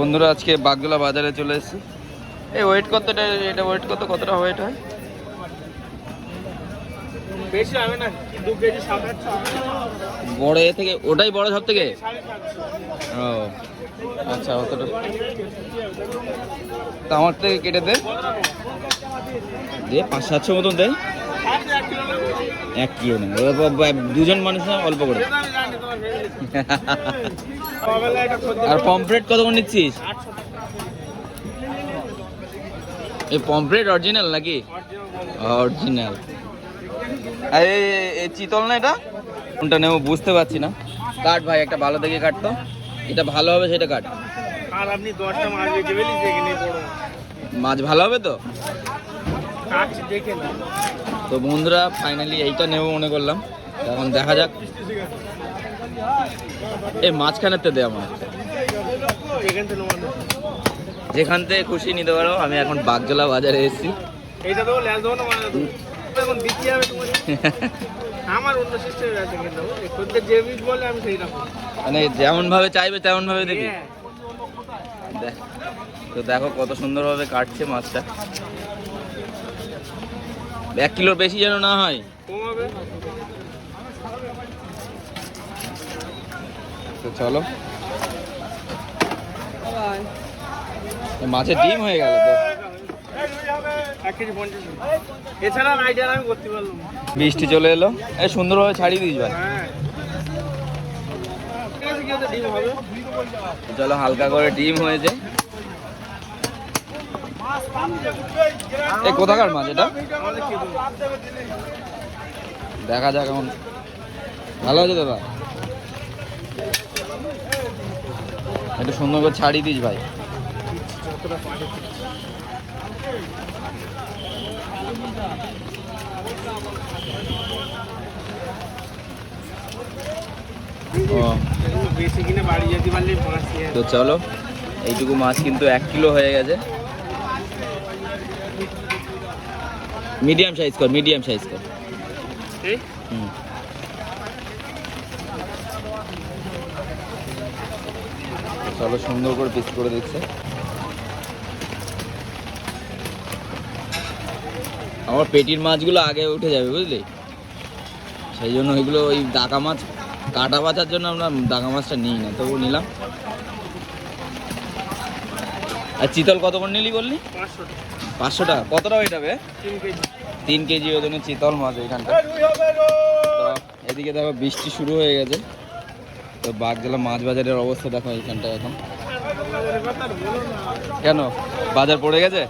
বন্ধুরা আজকে বাগদোলা বাজারে চলে এসেছি। এই ওয়েট কতটা, এটা ওয়েট কতটা ওয়েট হয়? বেশি হবে না, 2 কেজি 7-8 বড় এ থেকে ওটাই বড় সব থেকে। ও আচ্ছা, অতটা তা আমার থেকে কেটে দে, 500-700 মতন দেয়। 1 কিলো না, দুজন মানুষ না, অল্প করে। আর পমফ্রেট কত করে নিচ্ছিস? এই পমফ্রেট অরিজিনাল নাকি? অরিজিনাল। এই চিতল না, এটা কোনটা নেবো বুঝতে পারছি না। কাট ভাই, একটা ভালো দেখে কাট তো, এটা ভালো হবে সেটা কাট। আর আপনি 10টা মাছ বেচে ফেলি, দেখে নিয়ে বড় মাছ ভালো হবে তো কাটছি, দেখে না। তো বন্ধুরা ফাইনালি এইটা নেবো মনে করলাম, এখন দেখা যাক। এই মাঝখানেতে দে আমার, এখান থেকে নেওয়া না, যেখান থেকে খুশি নিতে পারো। আমি এখন বাগদোলা বাজারে এসেছি। এইটা তো ল্যাস দেবো না, মানে এখন দিচ্ছি হবে তোমার। আমার অন্য সিস্টেম আছে, কিন্তু খদ্দের যে বীজ বলে আমি সেই রকম, মানে যেমন ভাবে চাইবে তেমন ভাবে দেখি। তো দেখো কত সুন্দরভাবে কাটছে মাছটা। 1 কিলোর বেশি যেন না হয়। কমাবে। তো চলো, মাছের ডিম হয়ে গেল তো। 1 কেজি 50। এছাড়া আইডিয়া আমি করতে পারলাম। বৃষ্টি চলে এলো, এই সুন্দরভাবে ছাড়িয়ে দিস ভাই। হ্যাঁ, ঠিক আছে, কি হতে ডিম হবে। চলো, হালকা করে ডিম হয়েছে। এই কোথাকার মাছ এটা? আমাদের কি দেবো? দেখা যাক এখন। ভালো আছে দাদা, একটু সুন্দর করে ছাড়িয়ে দিস ভাই। যতটা পারে। ও বেশি কিনে বাড়ি যেতে পারলে মাছ নিয়ে তো চলো, এইটুকু মাছ কিন্তু 1 কিলো হয়ে গেছে। মিডিয়াম সাইজ কর, মিডিয়াম সাইজ কর। এই চলো, সুন্দর করে পিস করে দিচ্ছে। আমার পেটির মাছগুলো আগে উঠে যাবে বুঝলি, সেই জন্য ওইগুলো, ওই দাকা মাছ কাটা বাঁচার জন্য আমরা দাকা মাছটা নিই না, তবু নিলাম। আর চিতল কত করে নিলি বললি? 500 টাকা। 500 টাকা। কতটা হয়ে যাবে? 3 কেজি। 3 কেজি ওজনের চিতল মাছ এইখানটা। তো এদিকে দেখো বৃষ্টি শুরু হয়ে গেছে। তো বাগদোলা মাছ বাজারের অবস্থা দেখো এইখানটা এখন। কেন, বাজার পড়ে গেছে?